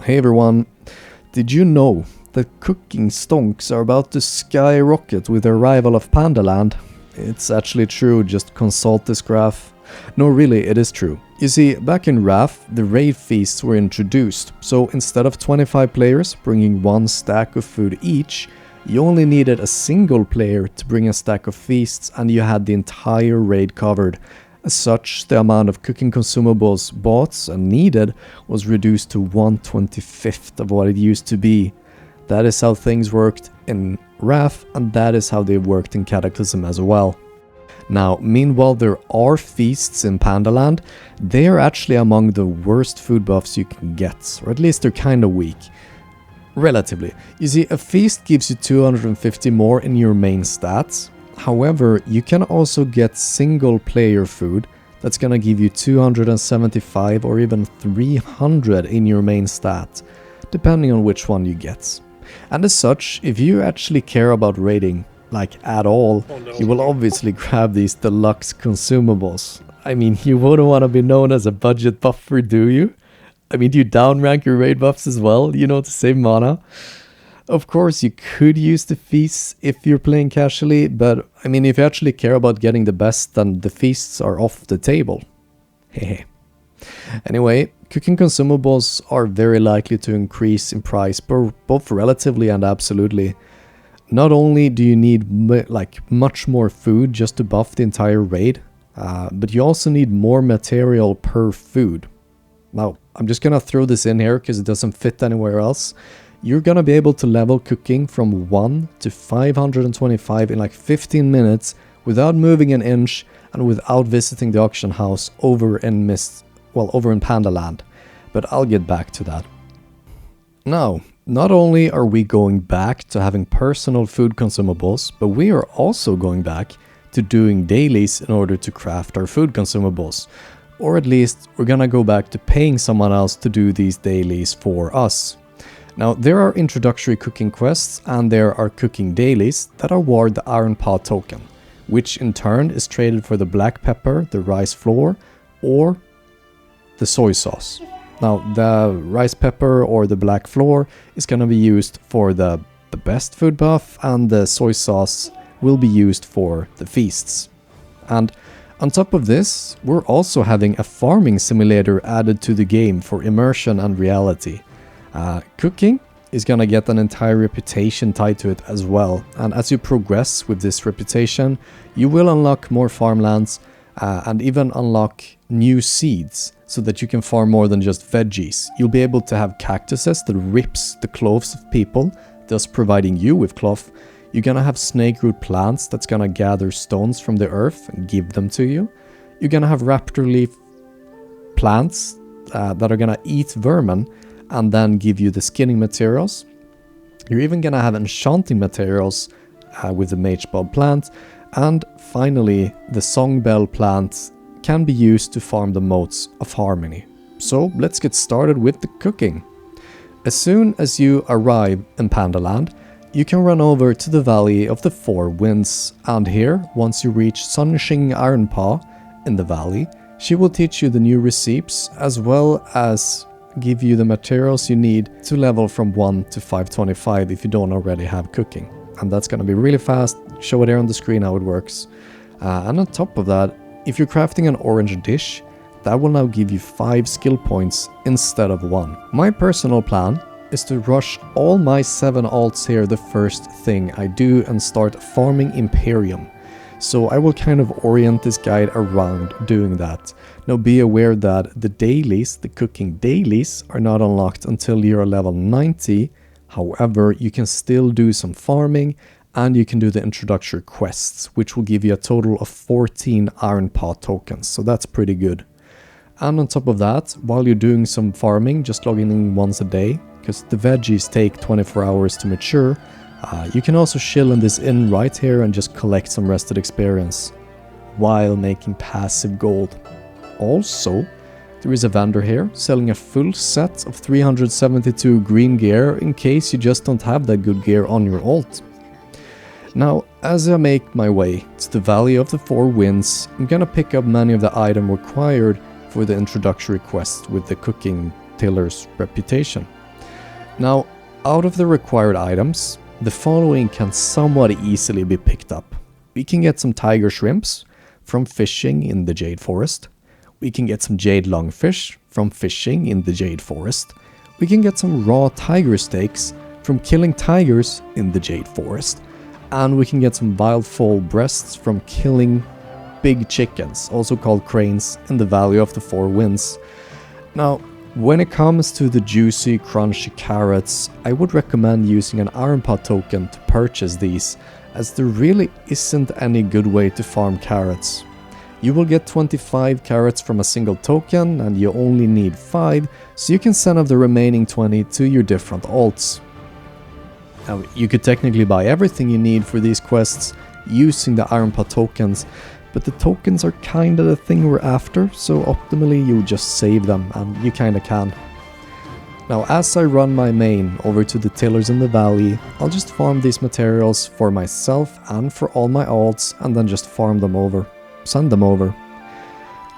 Hey everyone, did you know that cooking stonks are about to skyrocket with the arrival of Pandaland? It's actually true, just consult this graph. No, really, it is true. You see, back in RAF, the raid feasts were introduced, so instead of 25 players bringing one stack of food each, you only needed a single player to bring a stack of feasts and you had the entire raid covered. As such, the amount of cooking consumables bought and needed was reduced to 1/25th of what it used to be. That is how things worked in RAF, and that is how they worked in Cataclysm as well. Now, meanwhile, there are feasts in Pandaland. They are actually among the worst food buffs you can get, or at least they're kinda weak. Relatively. You see, a feast gives you 250 more in your main stats. However, you can also get single player food that's gonna give you 275 or even 300 in your main stat, depending on which one you get. And as such, if you actually care about raiding, like at all, you will obviously grab these deluxe consumables. I mean, you wouldn't want to be known as a budget buffer, do you? I mean, do you downrank your raid buffs as well, you know, to save mana? Of course, you could use the feasts if you're playing casually, but I mean, if you actually care about getting the best, then the feasts are off the table. Hehe. Anyway, cooking consumables are very likely to increase in price, both relatively and absolutely. Not only do you need much more food just to buff the entire raid, but you also need more material per food. Now, I'm just gonna throw this in here because it doesn't fit anywhere else. You're gonna be able to level cooking from 1 to 525 in like 15 minutes without moving an inch and without visiting the auction house over in Pandaland. But I'll get back to that. Now, not only are we going back to having personal food consumables, but we are also going back to doing dailies in order to craft our food consumables. Or at least we're gonna go back to paying someone else to do these dailies for us. Now, there are introductory cooking quests and there are cooking dailies that award the Iron Pot token, which in turn is traded for the black pepper, the rice flour, or the soy sauce. Now, the rice pepper or the black flour is going to be used for the best food buff, and the soy sauce will be used for the feasts. And on top of this, we're also having a farming simulator added to the game for immersion and reality. Cooking is gonna get an entire reputation tied to it as well, and as you progress with this reputation, you will unlock more farmlands and even unlock new seeds so that you can farm more than just veggies. You'll be able to have cactuses that rips the clothes of people, thus providing you with cloth. You're gonna have snake root plants that's gonna gather stones from the earth and give them to you. You're gonna have raptor leaf plants that are gonna eat vermin and then give you the skinning materials. You're even gonna have enchanting materials with the mage bulb plant, and finally the songbell plant can be used to farm the motes of harmony. So let's get started with the cooking. As soon as you arrive in Pandaland, you can run over to the Valley of the Four Winds, and here, once you reach Sunshing Ironpaw in the valley, she will teach you the new recipes as well as give you the materials you need to level from 1 to 525 if you don't already have cooking. And that's going to be really fast. Show it here on the screen how it works. And on top of that, if you're crafting an orange dish, that will now give you 5 skill points instead of 1. My personal plan is to rush all my 7 alts here the first thing I do and start farming Imperium. So I will kind of orient this guide around doing that. Now be aware that the dailies, the cooking dailies, are not unlocked until you're level 90. However, you can still do some farming and you can do the introductory quests, which will give you a total of 14 Iron Pot tokens. So that's pretty good. And on top of that, while you're doing some farming, just logging in once a day, because the veggies take 24 hours to mature, you can also chill in this inn right here and just collect some rested experience while making passive gold. Also, there is a vendor here selling a full set of 372 green gear in case you just don't have that good gear on your alt. Now, as I make my way to the Valley of the Four Winds, I'm gonna pick up many of the items required for the introductory quest with the cooking tiller's reputation. Now, out of the required items, the following can somewhat easily be picked up. We can get some tiger shrimps from fishing in the jade forest. We can get some jade lungfish from fishing in the jade forest. We can get some raw tiger steaks from killing tigers in the jade forest. And we can get some wild fowl breasts from killing big chickens, also called cranes, in the Valley of the Four Winds. Now, when it comes to the juicy, crunchy carrots, I would recommend using an iron pot token to purchase these, as there really isn't any good way to farm carrots. You will get 25 carrots from a single token, and you only need 5, so you can send off the remaining 20 to your different alts. Now, you could technically buy everything you need for these quests using the iron pot tokens, but the tokens are kinda the thing we're after, so optimally you just save them, and you kinda can. Now, as I run my main over to the tillers in the valley, I'll just farm these materials for myself and for all my alts, and then just farm them over. Send them over.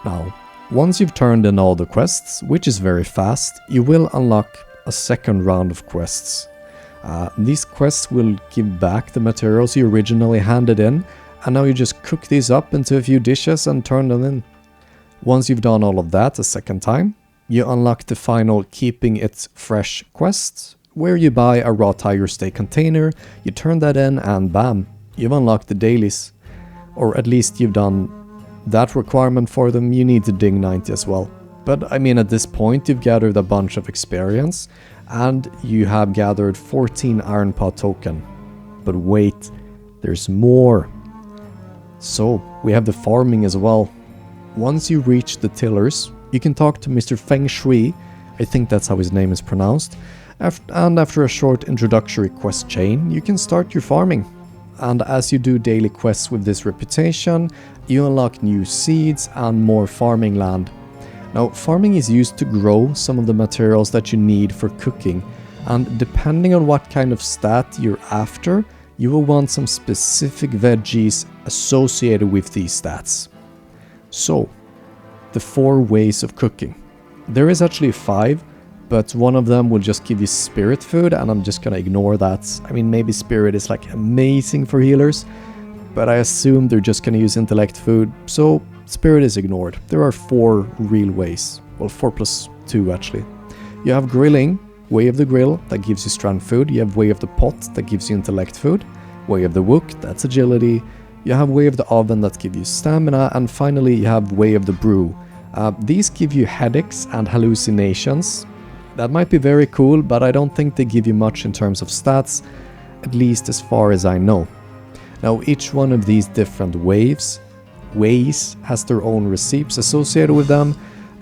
Now, once you've turned in all the quests, which is very fast, you will unlock a second round of quests. These quests will give back the materials you originally handed in, and now you just cook these up into a few dishes and turn them in. Once you've done all of that a second time, you unlock the final Keeping It Fresh quest, where you buy a raw tiger steak container, you turn that in, and bam, you've unlocked the dailies. Or at least you've done that requirement for them. You need to ding 90 as well. But I mean, at this point you've gathered a bunch of experience, and you have gathered 14 iron pot token. But wait, there's more. So, we have the farming as well. Once you reach the tillers, you can talk to Mr. Feng Shui, I think that's how his name is pronounced, and after a short introductory quest chain, you can start your farming. And as you do daily quests with this reputation, you unlock new seeds and more farming land. Now, farming is used to grow some of the materials that you need for cooking, and depending on what kind of stat you're after, you will want some specific veggies associated with these stats. So, the 4 ways of cooking. There is actually 5, but one of them will just give you spirit food, and I'm just gonna ignore that. I mean, maybe spirit is like amazing for healers, but I assume they're just gonna use intellect food, so spirit is ignored. There are 4 real ways. Well, 4 plus 2 actually. You have grilling, way of the grill, that gives you strength food. You have way of the pot, that gives you intellect food. Way of the wok, that's agility. You have way of the oven, that gives you stamina. And finally, you have way of the brew. These give you headaches and hallucinations. That might be very cool, but I don't think they give you much in terms of stats, at least as far as I know. Now, each one of these different ways has their own recipes associated with them,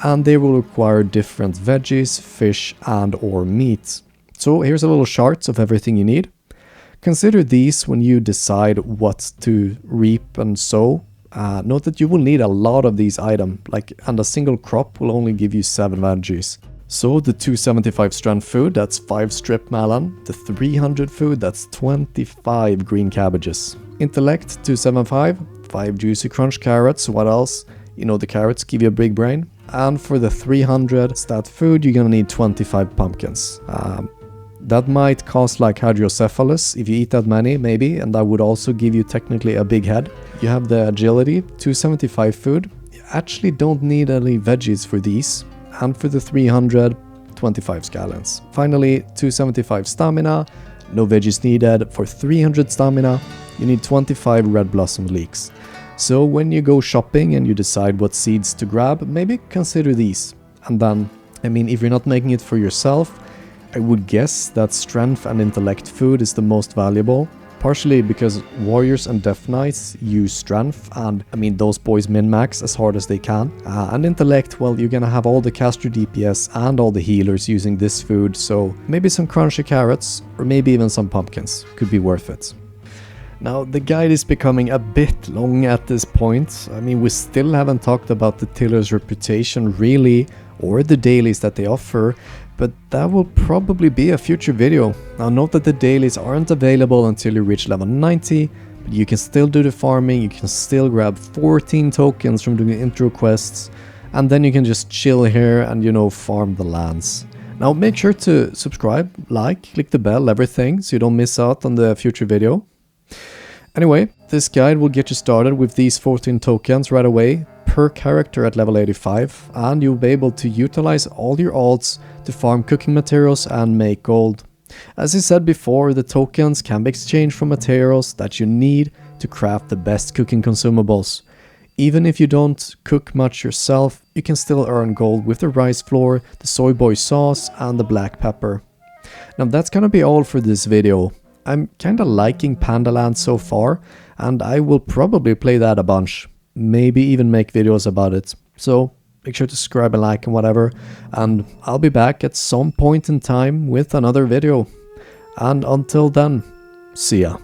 and they will require different veggies, fish, and or meat. So here's a little chart of everything you need. Consider these when you decide what to reap and sow. Note that you will need a lot of these items, and a single crop will only give you 7 veggies. So the 275 strength food, that's 5 strip melon. The 300 food, that's 25 green cabbages. Intellect 275, 5 juicy crunch carrots. What else? You know, the carrots give you a big brain. And for the 300 stat food, you're gonna need 25 pumpkins. That might cause like hydrocephalus if you eat that many, maybe, and that would also give you technically a big head. You have the agility, 275 food. You actually don't need any veggies for these. And for the 300, 25 scallions. Finally, 275 stamina, no veggies needed. For 300 stamina, you need 25 red blossom leeks. So when you go shopping and you decide what seeds to grab, maybe consider these. And then, I mean, if you're not making it for yourself, I would guess that strength and intellect food is the most valuable. Partially because warriors and death knights use strength, and I mean those boys min-max as hard as they can. And intellect, well, you're gonna have all the caster DPS and all the healers using this food, so maybe some crunchy carrots, or maybe even some pumpkins, could be worth it. Now, the guide is becoming a bit long at this point. I mean, we still haven't talked about the tiller's reputation really, or the dailies that they offer, but that will probably be a future video. Now note that the dailies aren't available until you reach level 90, but you can still do the farming, you can still grab 14 tokens from doing intro quests, and then you can just chill here and, you know, farm the lands. Now make sure to subscribe, like, click the bell, everything, so you don't miss out on the future video. Anyway, this guide will get you started with these 14 tokens right away, per character at level 85, and you'll be able to utilize all your alts to farm cooking materials and make gold. As I said before, the tokens can be exchanged for materials that you need to craft the best cooking consumables. Even if you don't cook much yourself, you can still earn gold with the rice flour, the soy boy sauce and the black pepper. Now that's gonna be all for this video. I'm kinda liking Pandaland so far, and I will probably play that a bunch. Maybe even make videos about it. So make sure to subscribe and like and whatever, and I'll be back at some point in time with another video. And until then, see ya.